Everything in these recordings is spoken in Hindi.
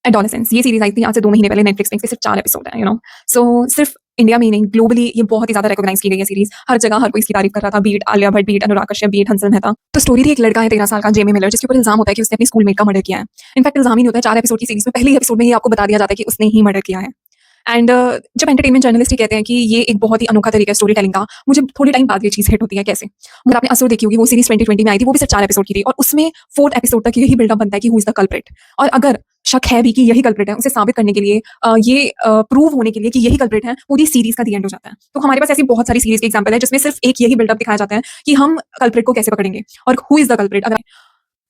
एडोलेसेंस ये सीरीज़ आई थी आज से 2 महीने पहले नेटफ्लिक्स पे, इसके सिर्फ 4 एपिसोड हैं, सो सिर्फ इंडिया में ही नहीं, ग्लोबली ये बहुत ही ज़्यादा रिकॉग्नाइज़ की गई है सीरीज़। हर जगह हर कोई इसकी तारीफ़ कर रहा था, B it Alia Bhatt, B it Anurag Kashyap, B it Hansal Mehta. तो स्टोरी थी एक लड़का है 13 साल का जेमी मिलर, जिसके ऊपर इल्ज़ाम होता है कि उसने अपनी स्कूलमेट का मर्डर किया है। इनफैक्ट इल्ज़ाम ही नहीं होता है, 4 एपिसोड की सीरीज़ में पहले ही एपिसोड में ही आपको बता दिया जाता है कि उसने ही मर्डर किया है। एंड जब एंटरटेनमेंट जर्नलिस्ट ही कहते हैं कि ये एक बहुत ही अनोखा तरीका है स्टोरी टेलिंग का, मुझे थोड़े टाइम बाद ये चीज़ हिट होती है कैसे। मतलब आपने असुर देखी होगी, वो सीरीज़ 2020 में आई थी, वो भी सिर्फ 4 एपिसोड की थी और उसमें 4th एपिसोड तक यही बिल्डअप बनता है कि हू इज़ द कल्प्रिट। और अगर शक है भी कि यही कल्प्रिट है, उसे साबित करने के लिए ये प्रूव होने के लिए कि यही कल्प्रिट है, पूरी सीरीज़ का द एंड हो जाता है। तो हमारे पास ऐसी बहुत सारी सीरीज़ के एग्जांपल है जिसमें सिर्फ एक यही बिल्डअप दिखाया जाता है कि हम कल्प्रिट को कैसे पकड़ेंगे और हू इज़ द कल्प्रिट। अगर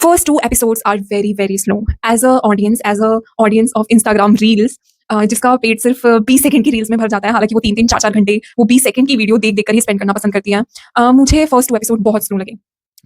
first 2 episodes are very very slow as a audience of Instagram reels, जिसका पेट सिर्फ 20 सेकंड की रील्स में भर जाता है, हालांकि वो 3-3 4-4 घंटे वो 20 सेकंड की वीडियो देख देख कर ही स्पेंड करना पसंद करती है। मुझे फर्स्ट 2 एपिसोड बहुत स्लो लगे।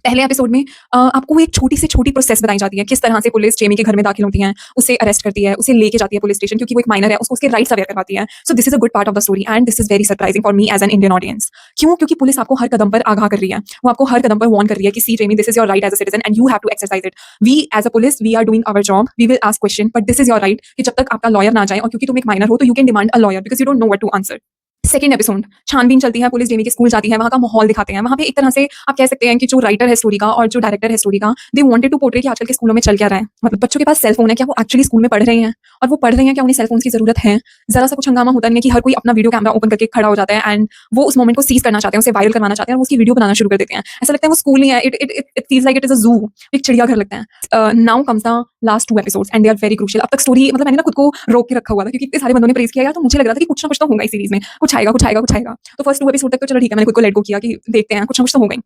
पहले एपिसोड में आपको एक छोटी से छोटी प्रोसेस बताई जाती है, किस तरह से पुलिस जेमी के घर में दाखिल होती है, उसे अरेस्ट करती है, उसे लेके जाती है पुलिस स्टेशन क्योंकि वो एक माइनर है, उसको उसके राइट्स अवेयर करवाती है। So this is a good part of the story and this is very surprising for me as an Indian audience. क्यों? क्योंकि पुलिस आपको हर कदम पर आगाह कर रही है, वो आपको हर कदम पर वार्न कर रही है कि see Jamie, this is your right as a citizen and you have to exercise it. We as a police we are doing our job, we will ask question but this is your right कि जब तक आपका लॉयर ना जाए, और क्योंकि तुम एक माइनर हो तो you can demand a lawyer because you don't know what to answer. Second episode छानबीन चलती है, पुलिस जेमी के स्कूल जाती है, वहाँ का माहौल दिखाते हैं। वहाँ पे एक तरह से आप कह सकते हैं कि जो राइटर है स्टोरी का और जो डायरेक्टर है स्टोरी का, दे वांटेड टू पोर्ट्रे कि आजकल के स्कूलों में चल क्या रहा है। मतलब बच्चों के पास सेल फोन है, क्या वो एक्चुअली स्कूल में पढ़ रहे हैं, और वो पढ़ रहे हैं क्या उन्हें सेल फोन की जरूरत है। जरा सा कुछ हंगामा होता नहीं है कि हर कोई अपना वीडियो कैमरा ओपन करके खड़ा हो जाता है एंड वो उस मोमेंट को सीज करना चाहते हैं, उसे वायरल करवाना चाहते हैं और उसकी वीडियो बनाना शुरू कर देते हैं। ऐसा लगता है वो स्कूल नहीं है, it feels like it is a zoo, एक चिड़ियाघर लगता है। Now comes the last 2 episodes and they are very crucial. अब तक स्टोरी मतलब मैंने ना खुद को रोक के रखा हुआ था क्योंकि इतने सारे बंदों ने प्रेज किया यार, तो मुझे लग रहा था कि कुछ ना कुछ तो होगा इस सीरीज में, कुछ आएगा कुछ आएगा कुछ आएगा। तो फर्स्ट 2 एपिसोड तक तो चलो ठीक है, मैंने खुद को लेट गो किया कि देखते हैं कुछ ना कुछ तो हो गई।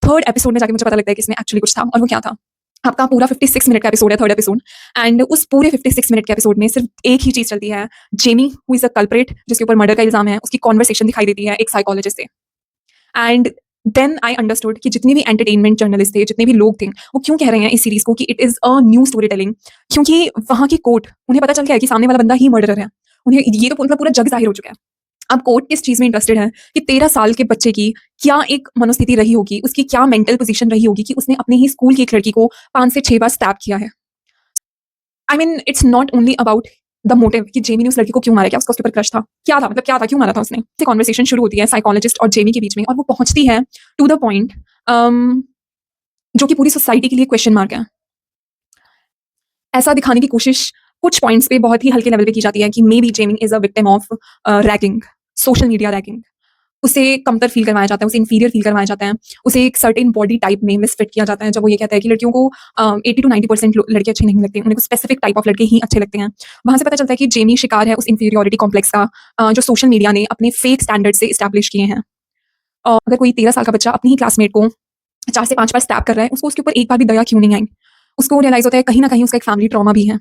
थर्ड एपिसोड में जाके मुझे पता लगता है कि इसमें एक्चुअली कुछ था, और वो क्या था। आपका पूरा 56 मिनट का एपिसोड है थर्ड एपिसोड, एंड उस पूरे 56 मिनट के एपिसोड में सिर्फ एक ही चीज चलती है। Jamie who is a culprit, जिसके ऊपर मर्डर का इल्जाम है, उसकी कॉन्वर्सेशन दिखाई देती है एक साइकोलॉजिस्ट से। एंड देन आई अंडरस्टूड कि जितने भी एंटरटेनमेंट जर्नलिस्ट थे, जितने भी लोग थे, वो क्यों कह रहे हैं इस सीरीज को कि it is a new story telling. क्योंकि वहाँ की कोर्ट, उन्हें पता चल गया है कि सामने वाला बंदा ही मर्डरर है। उन्हें ये तो मतलब पूरा जग जाहिर हो चुका है। अब कोर्ट किस चीज में इंटरेस्टेड है कि 13 साल के बच्चे की क्या एक मनोस्थिति रही होगी, उसकी क्या मेंटल पोजीशन रही होगी कि उसने अपने ही स्कूल की एक लड़की को 5 से 6 बार स्टैब किया है। I mean it's not only about the motive कि जेमी ने उस लड़की को क्यों मारा, क्या उसका उसके ऊपर क्रश था, क्या था, मतलब क्या था, क्यों मारा था उसने। कॉन्वर्सेशन शुरू होती है साइकोलॉजिस्ट और जेमी के बीच में और वो पहुंचती है टू द पॉइंट जो कि पूरी सोसाइटी के लिए क्वेश्चन मार्क है। ऐसा दिखाने की कोशिश कुछ पॉइंट्स पे बहुत ही हल्के लेवल पे की जाती है कि may be Jamie is a victim of ragging, social media ragging. उसे कमतर फील करवाया जाता है, उसे इंफीरियर फील करवाया जाता है, उसे एक सर्टेन बॉडी टाइप में मिसफिट किया जाता है। जब वो ये कहता है कि लड़कियों को 80 to 90% लड़के अच्छे नहीं लगते, उन्हें स्पेसिफिक टाइप ऑफ लड़के ही अच्छे लगते हैं। वहाँ से पता चलता है कि जेमी शिकार है उस इंफीरियोरिटी कॉम्प्लेक्स का, जो सोशल मीडिया ने अपने फेक स्टैंडर्ड से इस्टेब्लिश किए हैं। और अगर कोई 13 साल का बच्चा अपनी ही क्लासमेट को 4 से 5 बार स्टैब कर रहा है, उसको उसके ऊपर एक बार भी दया क्यों नहीं आई। उसको रियलाइज होता है कहीं ना कहीं उसका एक फैमिली ट्रॉमा भी है।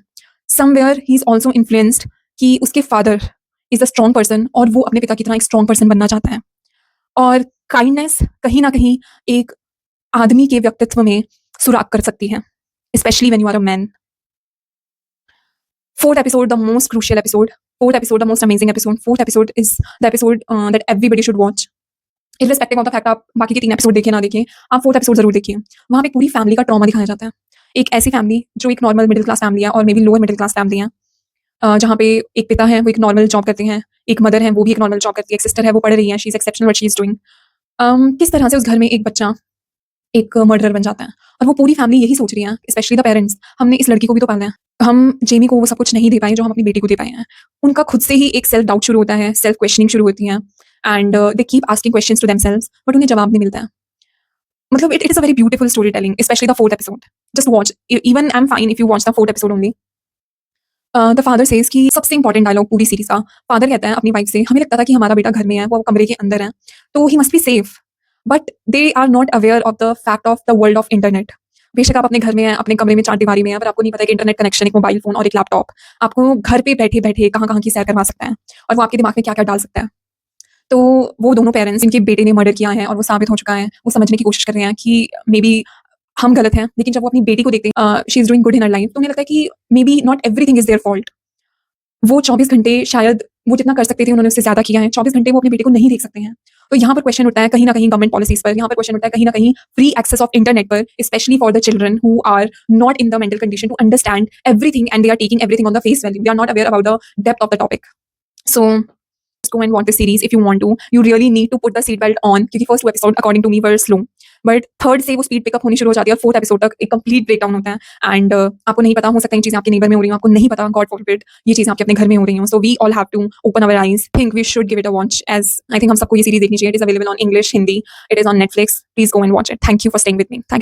Somewhere he is also influenced कि उसके father is a strong person और वो अपने पिता की तरह एक स्ट्रॉन्ग पर्सन बनना चाहता है। और काइंडनेस कहीं ना कहीं एक आदमी के व्यक्तित्व में सुराग कर सकती है, specially when you are a man. Fourth episode, the most crucial episode. Fourth episode, the most amazing episode. Fourth episode is the episode that everybody should watch. Irrespective of the fact आप बाकी के 3 एपिसोड देखिए ना देखिए, आप 4th एपिसोड जरूर देखिए। वहाँ पे पूरी फैमिली का ट्रॉमा दिखाया जाता है। एक ऐसी फैमिली जो एक नॉर्मल मिडिल क्लास फैमिली है और may be lower middle class family है, जहाँ पे एक पिता है वो एक नॉर्मल जॉब करते हैं, एक मदर है वो भी एक नॉर्मल जॉब करती है, एक सिस्टर है वो पढ़ रही है, she is exceptional what she is doing. किस तरह से उस घर में एक बच्चा एक मर्डरर बन जाता है और वो पूरी फैमिली यही सोच रही है, स्पेशली द पेरेंट्स, हमने इस लड़की को भी तो पालना है, हम जेमी को वो सब कुछ नहीं दे पाए जो हम अपनी बेटी को दे पाए हैं। उनका खुद से ही एक सेल्फ डाउट शुरू होता है, सेल्फ क्वेश्चनिंग शुरू होती है and they keep asking questions to themselves but उन्हें जवाब नहीं मिलता है। मतलब it is a very beautiful story telling, specially the 4th episode. Just watch, even I am fine if you watch the 4th episode only. The father says कि सबसे इंपॉर्टेंट डायलॉग पूरी सीरीज का, फादर कहता है अपनी वाइफ से, हमें लगता था कि हमारा बेटा घर में है, वो कमरे के अंदर है, तो he must be safe, but they are not aware of the fact of the world of internet. बेशक आप अपने घर में हैं, अपने कमरे में 4 दीवारी में हैं, पर आपको नहीं पता कि इंटरनेट कनेक्शन, एक मोबाइल फोन और एक लैपटॉप आपको घर पे बैठे बैठे कहाँ कहाँ की सैर करवा सकता है और वो आपके दिमाग में क्या क्या डाल सकता है। तो वो दोनों पेरेंट्स जिनके बेटे ने मर्डर किया है और वो साबित हो चुका है, वो समझने की कोशिश कर रहे हैं कि मे बी हम गलत हैं, लेकिन जब वो अपनी बेटी को देखते हैं, she is doing good in her life, तो उन्हें लगता है कि may be not everything is their fault. वो 24 घंटे शायद वो जितना कर सकते थे उन्होंने उससे ज़्यादा किया है, 24 घंटे वो अपने बेटे को नहीं देख सकते हैं। तो यहाँ पर क्वेश्चन उठता है कहीं ना कहीं गवर्नमेंट पॉलिसीज पर, यहाँ पर क्वेश्चन उठता है कहीं ना कहीं फ्री एक्सेस ऑफ इंटरनेट पर, specially for the children who are not in the mental condition to understand everything and they are taking everything on the face value, they are not aware about the depth of the topic. So go and watch this series if you want to. You really need to put the seatbelt on क्योंकि first 2 episode according to me were slow, but third से वो speed pick up होनी शुरू हो जाती है और 4th episode तक एक complete breakdown होता है and आपको नहीं पता, हो सकता है ये चीज़ें आपके neighbor में हो रही हो, आपको नहीं पता, God forbid ये चीज़ें आपके अपने घर में हो रही हो. So we all have to open our eyes, think we should give it a watch, as I think हम सबको ये series देखनी चाहिए. It is available on English, Hindi, it is on Netflix. Please go and watch it. Thank you for staying with me. Thank you.